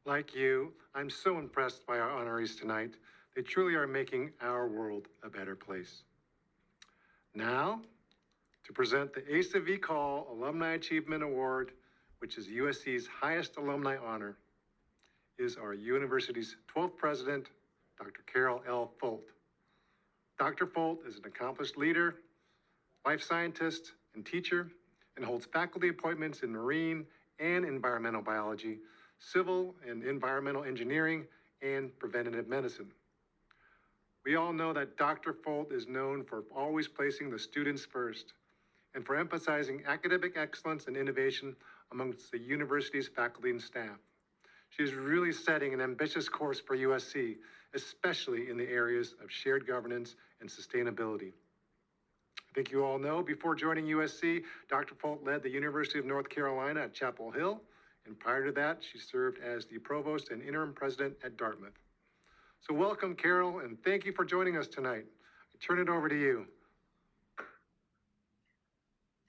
Like you, I'm so impressed by our honorees tonight. They truly are making our world a better place. Now, to present the Asa V Alumni Achievement Award, which is USC's highest alumni honor, is our university's 12th president, Dr. Carol L. Folt. Dr. Folt is an accomplished leader, life scientist, and teacher, and holds faculty appointments in marine and environmental biology, civil and environmental engineering, and preventative medicine. We all know that Dr. Folt is known for always placing the students first and for emphasizing academic excellence and innovation amongst the university's faculty and staff. She is really setting an ambitious course for USC, especially in the areas of shared governance and sustainability. I think you all know, before joining USC, Dr. Folt led the University of North Carolina at Chapel Hill, and prior to that, she served as the provost and interim president at Dartmouth. So welcome, Carol, and thank you for joining us tonight. I turn it over to you.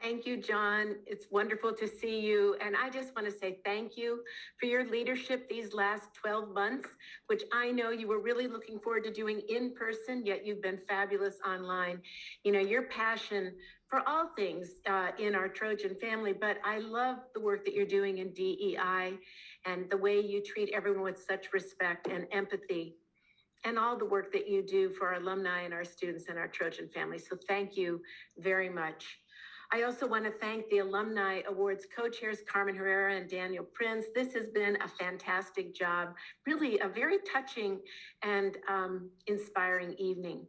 Thank you, John. It's wonderful to see you. And I just want to say thank you for your leadership these last 12 months, which I know you were really looking forward to doing in person, yet you've been fabulous online. You know, your passion for all things in our Trojan family, but I love the work that you're doing in DEI and the way you treat everyone with such respect and empathy, and all the work that you do for our alumni and our students and our Trojan family. So thank you very much. I also want to thank the Alumni Awards co-chairs, Carmen Herrera and Daniel Prince. This has been a fantastic job, really a very touching and inspiring evening.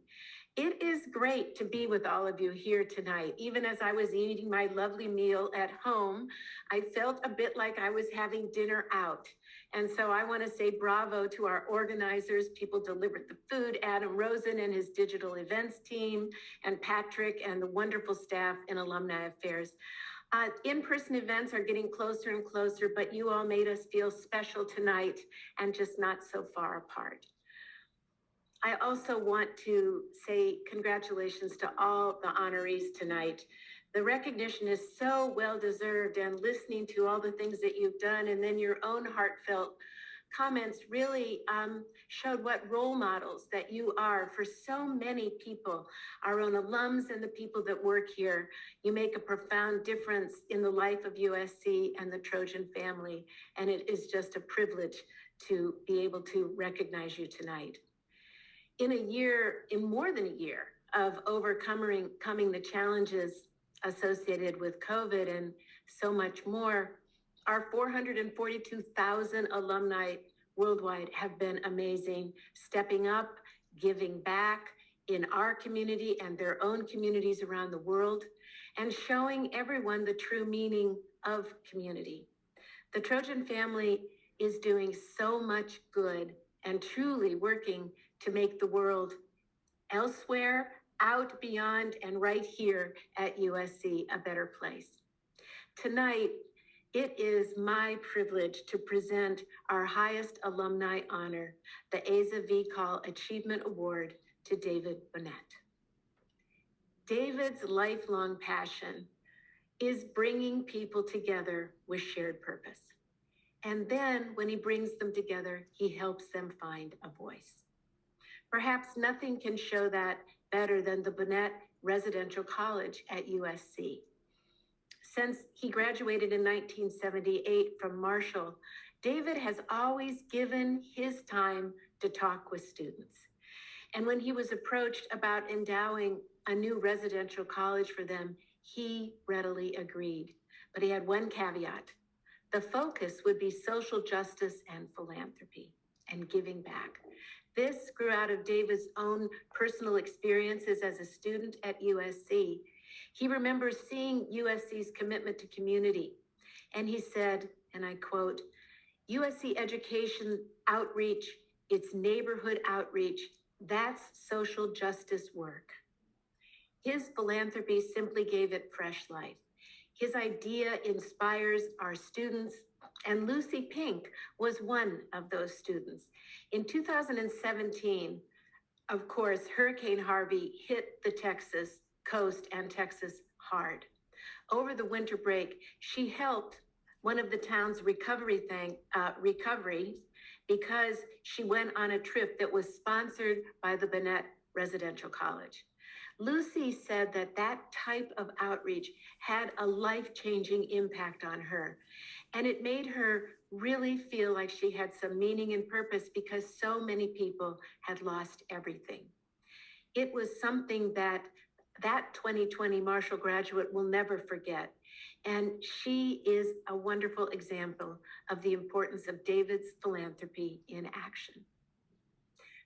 It is great to be with all of you here tonight. Even as I was eating my lovely meal at home, I felt a bit like I was having dinner out. And so I want to say bravo to our organizers. People delivered the food, Adam Rosen and his digital events team, and Patrick and the wonderful staff in Alumni Affairs. In-person events are getting closer and closer, but you all made us feel special tonight and just not so far apart. I also want to say congratulations to all the honorees tonight. The recognition is so well-deserved, and listening to all the things that you've done and then your own heartfelt comments really showed what role models that you are for so many people, our own alums and the people that work here. You make a profound difference in the life of USC and the Trojan family, and it is just a privilege to be able to recognize you tonight. In more than a year of overcoming the challenges associated with COVID and so much more, our 442,000 alumni worldwide have been amazing, stepping up, giving back in our community and their own communities around the world, and showing everyone the true meaning of community. The Trojan family is doing so much good and truly working to make the world elsewhere, out, beyond, and right here at USC a better place. Tonight, it is my privilege to present our highest alumni honor, the Asa V Achievement Award, to David Bohnett. David's lifelong passion is bringing people together with shared purpose. And then when he brings them together, he helps them find a voice. Perhaps nothing can show that better than the Bohnett Residential College at USC. Since he graduated in 1978 from Marshall, David has always given his time to talk with students. And when he was approached about endowing a new residential college for them, he readily agreed. But he had one caveat. The focus would be social justice and philanthropy and giving back. This grew out of David's own personal experiences as a student at USC. He remembers seeing USC's commitment to community, and he said, and I quote, "USC education outreach, its neighborhood outreach, that's social justice work." His philanthropy simply gave it fresh life. His idea inspires our students, and Lucy Pink was one of those students. In 2017, of course, Hurricane Harvey hit the Texas coast and Texas hard. Over the winter break, she helped one of the town's recoveries because she went on a trip that was sponsored by the Bohnett Residential College. Lucy said that that type of outreach had a life-changing impact on her, and it made her really feel like she had some meaning and purpose because so many people had lost everything. It was something that 2020 Marshall graduate will never forget. And she is a wonderful example of the importance of David's philanthropy in action.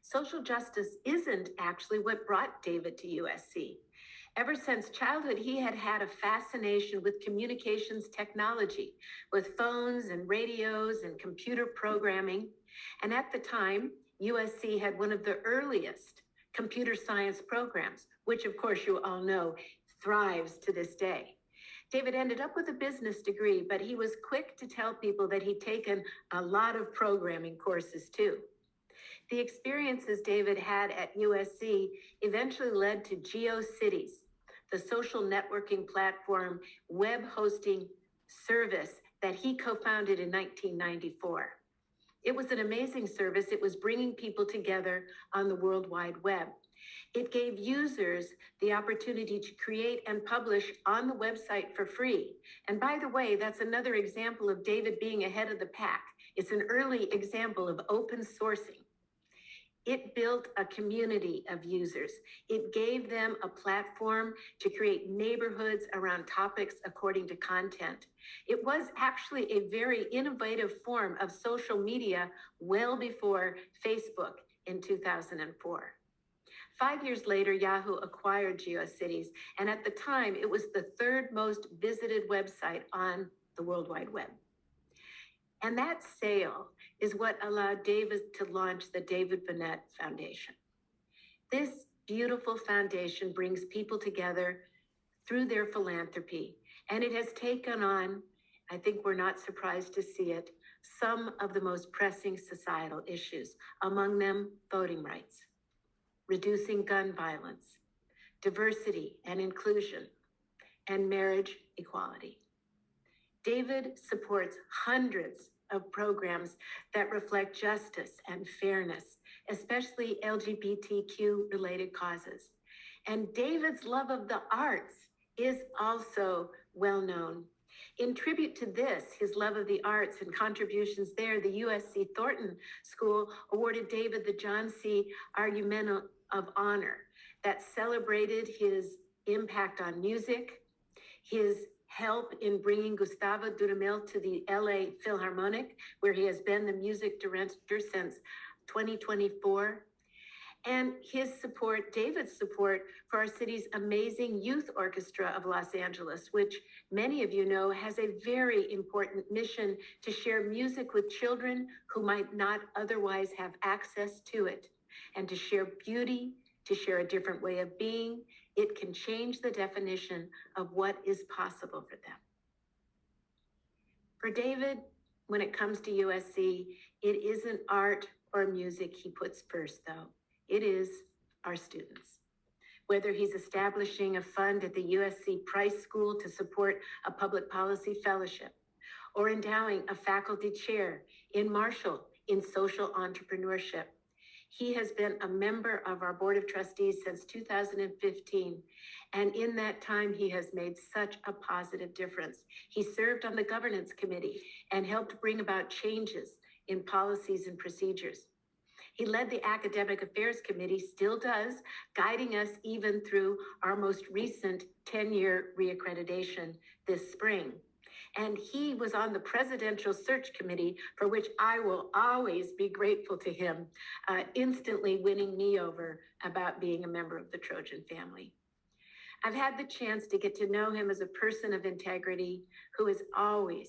Social justice isn't actually what brought David to USC. Ever since childhood, he had had a fascination with communications technology, with phones and radios and computer programming. And at the time, USC had one of the earliest computer science programs, which of course you all know thrives to this day. David ended up with a business degree, but he was quick to tell people that he'd taken a lot of programming courses too. The experiences David had at USC eventually led to GeoCities, the social networking platform web hosting service that he co-founded in 1994. It was an amazing service. It was bringing people together on the World Wide Web. It gave users the opportunity to create and publish on the website for free. And by the way, that's another example of David being ahead of the pack. It's an early example of open sourcing. It built a community of users. It gave them a platform to create neighborhoods around topics according to content. It was actually a very innovative form of social media well before Facebook in 2004. 5 years later, Yahoo acquired GeoCities, and at the time, it was the third most visited website on the World Wide Web. And that sale is what allowed David to launch the David Bohnett Foundation. This beautiful foundation brings people together through their philanthropy, and it has taken on, I think we're not surprised to see it, some of the most pressing societal issues, among them voting rights, reducing gun violence, diversity and inclusion, and marriage equality. David supports hundreds of programs that reflect justice and fairness, especially LGBTQ-related causes. And David's love of the arts is also well known. In tribute to this, his love of the arts and contributions there, the USC Thornton School awarded David the John C. Argumento of Honor that celebrated his impact on music, his help in bringing Gustavo Dudamel to the LA Philharmonic, where he has been the music director since 2024, and his support, David's support, for our city's amazing youth orchestra of Los Angeles, which many of you know has a very important mission to share music with children who might not otherwise have access to it, and to share beauty, to share a different way of being. It can change the definition of what is possible for them. For David, when it comes to USC, it isn't art or music he puts first, though. It is our students. Whether he's establishing a fund at the USC Price School to support a public policy fellowship, or endowing a faculty chair in Marshall in social entrepreneurship, he has been a member of our Board of Trustees since 2015, and in that time, he has made such a positive difference. He served on the governance committee and helped bring about changes in policies and procedures. He led the Academic Affairs Committee, still does, guiding us even through our most recent 10-year reaccreditation this spring. And he was on the Presidential Search Committee, for which I will always be grateful to him, instantly winning me over about being a member of the Trojan family. I've had the chance to get to know him as a person of integrity who is always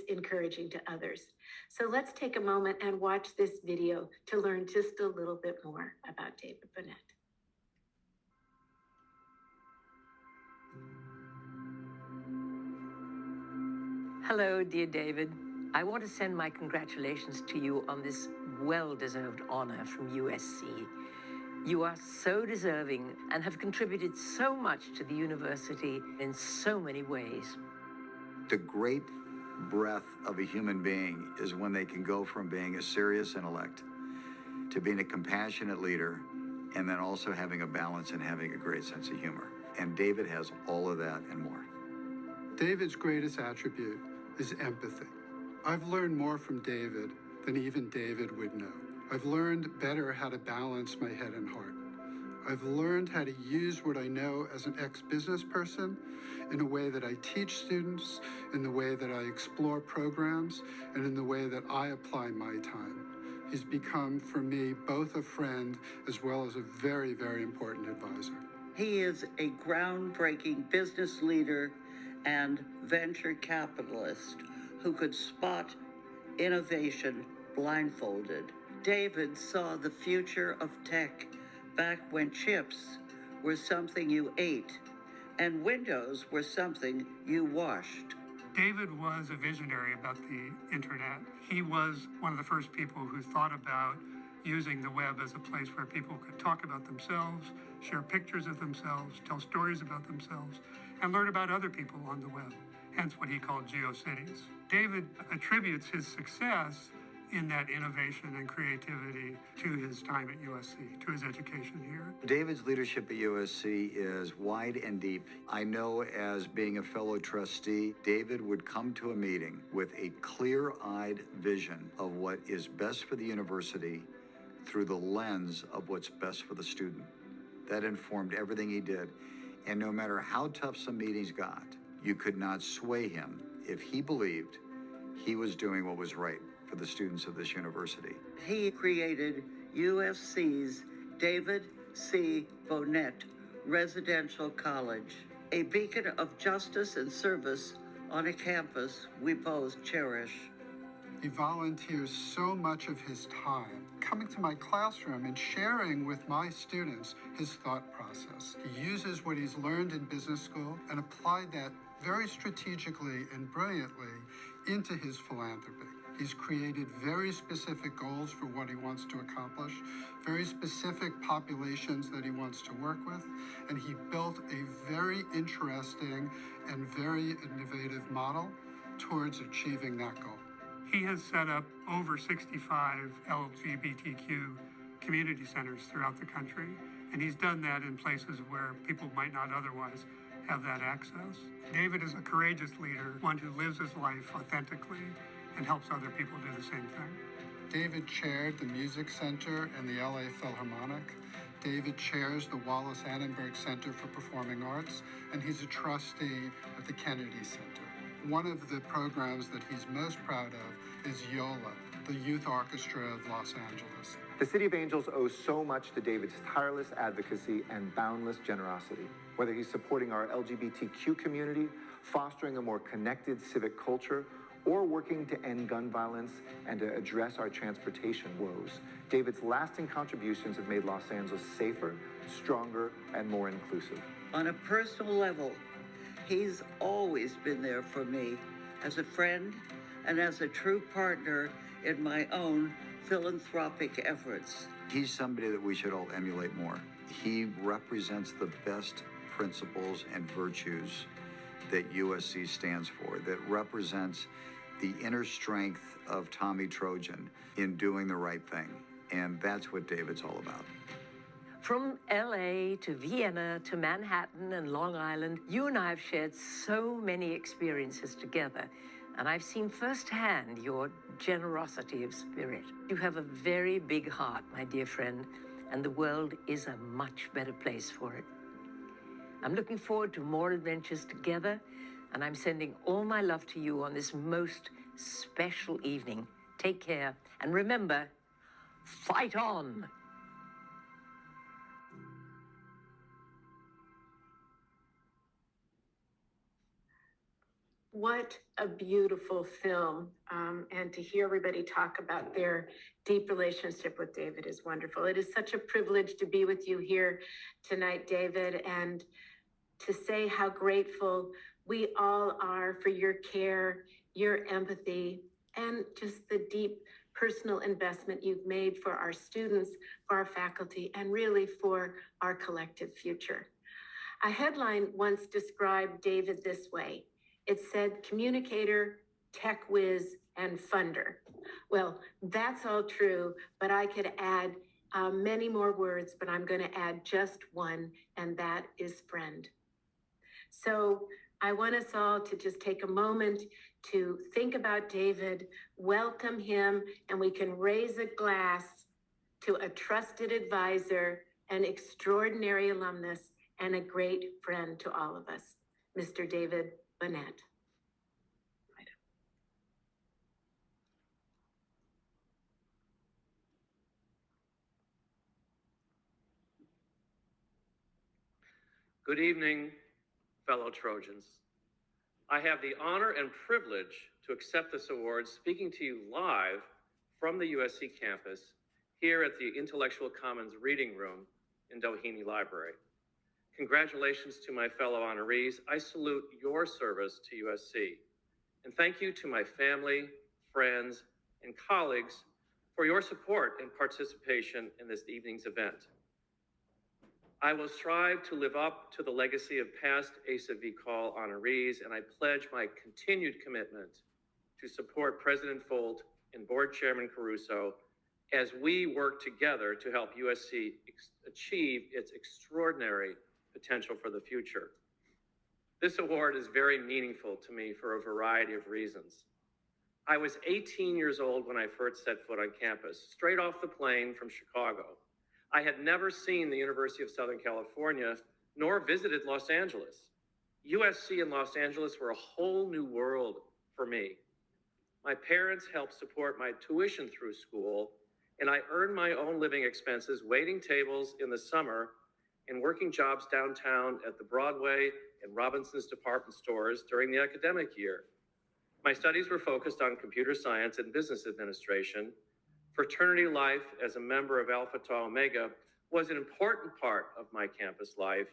encouraging to others. So let's take a moment and watch this video to learn just a little bit more about David Bohnett. Hello, dear David. I want to send my congratulations to you on this well-deserved honor from USC. You are so deserving and have contributed so much to the university in so many ways. The great breath of a human being is when they can go from being a serious intellect to being a compassionate leader, and then also having a balance and having a great sense of humor. And David has all of that and more. David's greatest attribute is empathy. I've learned more from David than even David would know. I've learned better how to balance my head and heart. I've learned how to use what I know as an ex-business person in a way that I teach students, in the way that I explore programs, and in the way that I apply my time. He's become, for me, both a friend as well as a very, very important advisor. He is a groundbreaking business leader and venture capitalist who could spot innovation blindfolded. David saw the future of tech back when chips were something you ate and windows were something you washed. David was a visionary about the internet. He was one of the first people who thought about using the web as a place where people could talk about themselves, share pictures of themselves, tell stories about themselves, and learn about other people on the web, hence what he called GeoCities. David attributes his success in that innovation and creativity to his time at USC, to his education here. David's leadership at USC is wide and deep. I know, as being a fellow trustee, David would come to a meeting with a clear-eyed vision of what is best for the university through the lens of what's best for the student. That informed everything he did. And no matter how tough some meetings got, you could not sway him if he believed he was doing what was right for the students of this university. He created USC's David C. Bohnett Residential College, a beacon of justice and service on a campus we both cherish. He volunteers so much of his time coming to my classroom and sharing with my students his thought process. He uses what he's learned in business school and applied that very strategically and brilliantly into his philanthropy. He's created very specific goals for what he wants to accomplish, very specific populations that he wants to work with, and he built a very interesting and very innovative model towards achieving that goal. He has set up over 65 LGBTQ community centers throughout the country, and he's done that in places where people might not otherwise have that access. David is a courageous leader, one who lives his life authentically and helps other people do the same thing. David chaired the Music Center and the LA Philharmonic. David chairs the Wallace Annenberg Center for Performing Arts, and he's a trustee at the Kennedy Center. One of the programs that he's most proud of is YOLA, the Youth Orchestra of Los Angeles. The City of Angels owes so much to David's tireless advocacy and boundless generosity. Whether he's supporting our LGBTQ community, fostering a more connected civic culture, or working to end gun violence and to address our transportation woes, David's lasting contributions have made Los Angeles safer, stronger, and more inclusive. On a personal level, he's always been there for me as a friend and as a true partner in my own philanthropic efforts. He's somebody that we should all emulate more. He represents the best principles and virtues that USC stands for, that represents the inner strength of Tommy Trojan in doing the right thing. And that's what David's all about. From LA to Vienna to Manhattan and Long Island, you and I have shared so many experiences together, and I've seen firsthand your generosity of spirit. You have a very big heart, my dear friend, and the world is a much better place for it. I'm looking forward to more adventures together, and I'm sending all my love to you on this most special evening. Take care, and remember, fight on! What a beautiful film. And to hear everybody talk about their deep relationship with David is wonderful. It is such a privilege to be with you here tonight, David, and to say how grateful we all are for your care, your empathy, and just the deep personal investment you've made for our students, for our faculty, and really for our collective future. A headline once described David this way. It said, communicator, tech whiz, and funder. Well, that's all true, but I could add many more words, but I'm going to add just one, and that is friend. So I want us all to just take a moment to think about David, welcome him, and we can raise a glass to a trusted advisor, an extraordinary alumnus, and a great friend to all of us, Mr. David Bohnett. Good evening, fellow Trojans. I have the honor and privilege to accept this award speaking to you live from the USC campus here at the Intellectual Commons Reading Room in Doheny Library. Congratulations to my fellow honorees. I salute your service to USC. And thank you to my family, friends, and colleagues for your support and participation in this evening's event. I will strive to live up to the legacy of past Asa V Call honorees, and I pledge my continued commitment to support President Folt and Board Chairman Caruso as we work together to help USC achieve its extraordinary potential for the future. This award is very meaningful to me for a variety of reasons. I was 18 years old when I first set foot on campus, straight off the plane from Chicago. I had never seen the University of Southern California, nor visited Los Angeles. USC and Los Angeles were a whole new world for me. My parents helped support my tuition through school, and I earned my own living expenses waiting tables in the summer and working jobs downtown at the Broadway and Robinson's department stores during the academic year. My studies were focused on computer science and business administration. Fraternity life as a member of Alpha Tau Omega was an important part of my campus life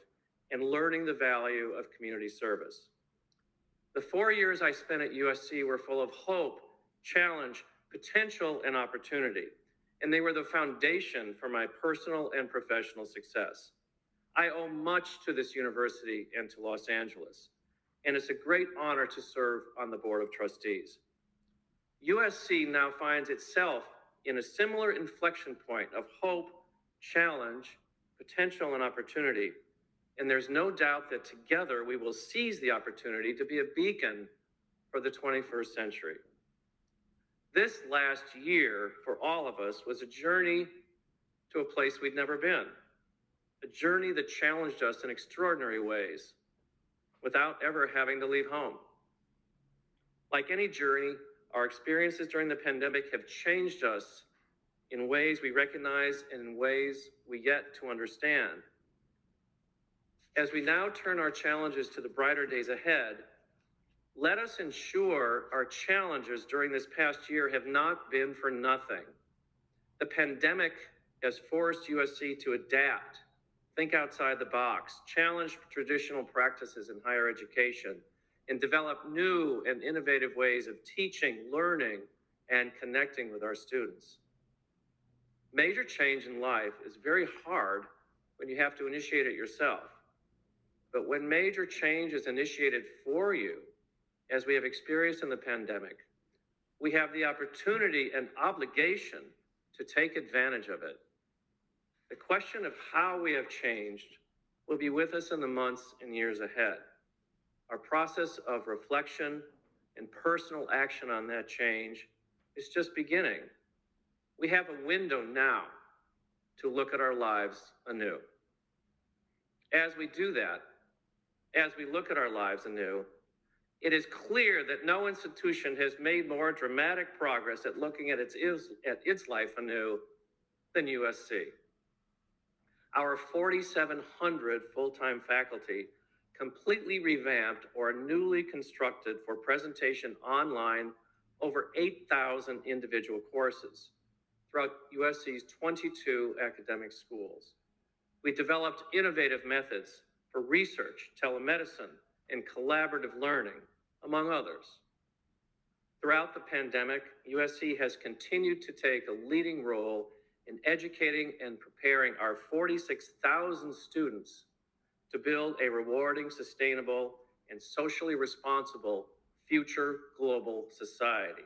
and learning the value of community service. The 4 years I spent at USC were full of hope, challenge, potential, and opportunity, and they were the foundation for my personal and professional success. I owe much to this university and to Los Angeles, and it's a great honor to serve on the Board of Trustees. USC now finds itself in a similar inflection point of hope, challenge, potential, and opportunity. And there's no doubt that together we will seize the opportunity to be a beacon for the 21st century. This last year for all of us was a journey to a place we'd never been, a journey that challenged us in extraordinary ways without ever having to leave home. Like any journey, our experiences during the pandemic have changed us in ways we recognize and in ways we yet to understand. As we now turn our challenges to the brighter days ahead, let us ensure our challenges during this past year have not been for nothing. The pandemic has forced USC to adapt, think outside the box, challenge traditional practices in higher education, and develop new and innovative ways of teaching, learning, and connecting with our students. Major change in life is very hard when you have to initiate it yourself. But when major change is initiated for you, as we have experienced in the pandemic, we have the opportunity and obligation to take advantage of it. The question of how we have changed will be with us in the months and years ahead. Our process of reflection and personal action on that change is just beginning. We have a window now to look at our lives anew. As we do that, as we look at our lives anew, it is clear that no institution has made more dramatic progress at looking at its life anew than USC. Our 4,700 full-time faculty completely revamped or newly constructed for presentation online over 8,000 individual courses throughout USC's 22 academic schools. We developed innovative methods for research, telemedicine, and collaborative learning, among others. Throughout the pandemic, USC has continued to take a leading role in educating and preparing our 46,000 students to build a rewarding, sustainable, and socially responsible future global society.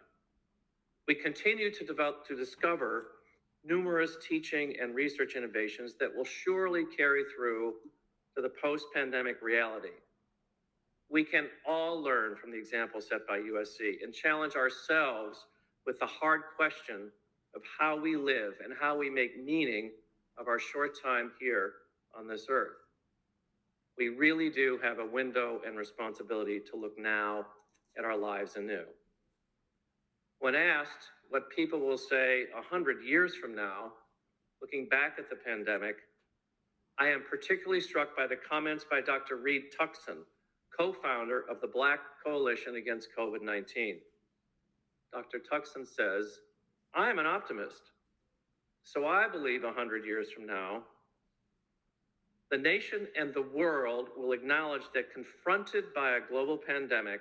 We continue to discover numerous teaching and research innovations that will surely carry through to the post-pandemic reality. We can all learn from the example set by USC and challenge ourselves with the hard question of how we live and how we make meaning of our short time here on this earth. We really do have a window and responsibility to look now at our lives anew. When asked what people will say 100 years from now, looking back at the pandemic, I am particularly struck by the comments by Dr. Reed Tuckson, co-founder of the Black Coalition Against COVID-19. Dr. Tuckson says, "I'm an optimist, so I believe 100 years from now, the nation and the world will acknowledge that confronted by a global pandemic,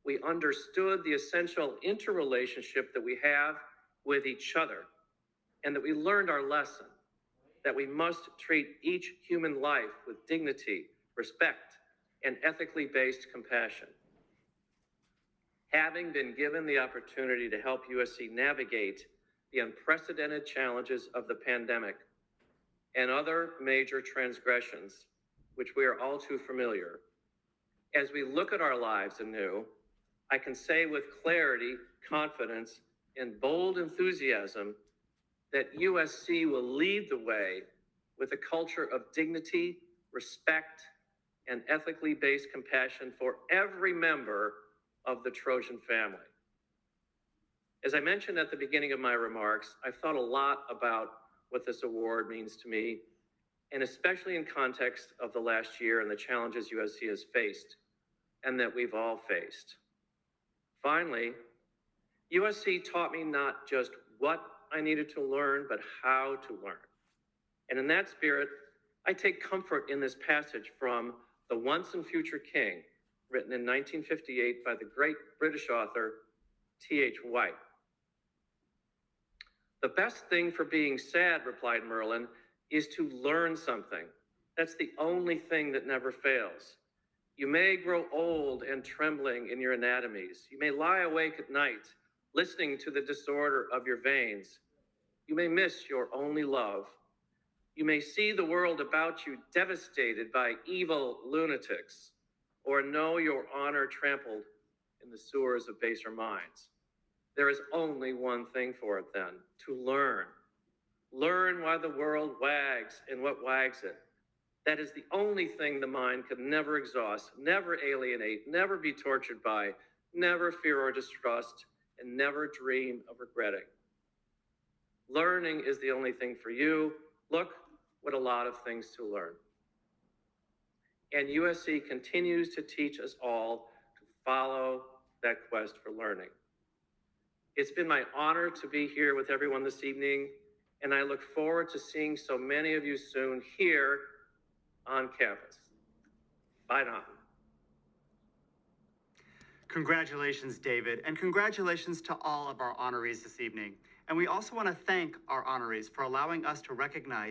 we understood the essential interrelationship that we have with each other, and that we learned our lesson, that we must treat each human life with dignity, respect, and ethically based compassion." Having been given the opportunity to help USC navigate the unprecedented challenges of the pandemic and other major transgressions, which we are all too familiar, as we look at our lives anew, I can say with clarity, confidence, and bold enthusiasm that USC will lead the way with a culture of dignity, respect, and ethically based compassion for every member of the Trojan family. As I mentioned at the beginning of my remarks, I've thought a lot about what this award means to me, and especially in context of the last year and the challenges USC has faced and that we've all faced. Finally, USC taught me not just what I needed to learn, but how to learn. And in that spirit, I take comfort in this passage from The Once and Future King, written in 1958 by the great British author T.H. White. "The best thing for being sad," replied Merlin, "is to learn something. That's the only thing that never fails. You may grow old and trembling in your anatomies. You may lie awake at night, listening to the disorder of your veins. You may miss your only love. You may see the world about you devastated by evil lunatics, or know your honor trampled in the sewers of baser minds. There is only one thing for it then, to learn. Learn why the world wags and what wags it. That is the only thing the mind could never exhaust, never alienate, never be tortured by, never fear or distrust, and never dream of regretting. Learning is the only thing for you. Look what a lot of things to learn." And USC continues to teach us all to follow that quest for learning. It's been my honor to be here with everyone this evening, and I look forward to seeing so many of you soon here on campus. Bye now. Congratulations, David, and congratulations to all of our honorees this evening. And we also want to thank our honorees for allowing us to recognize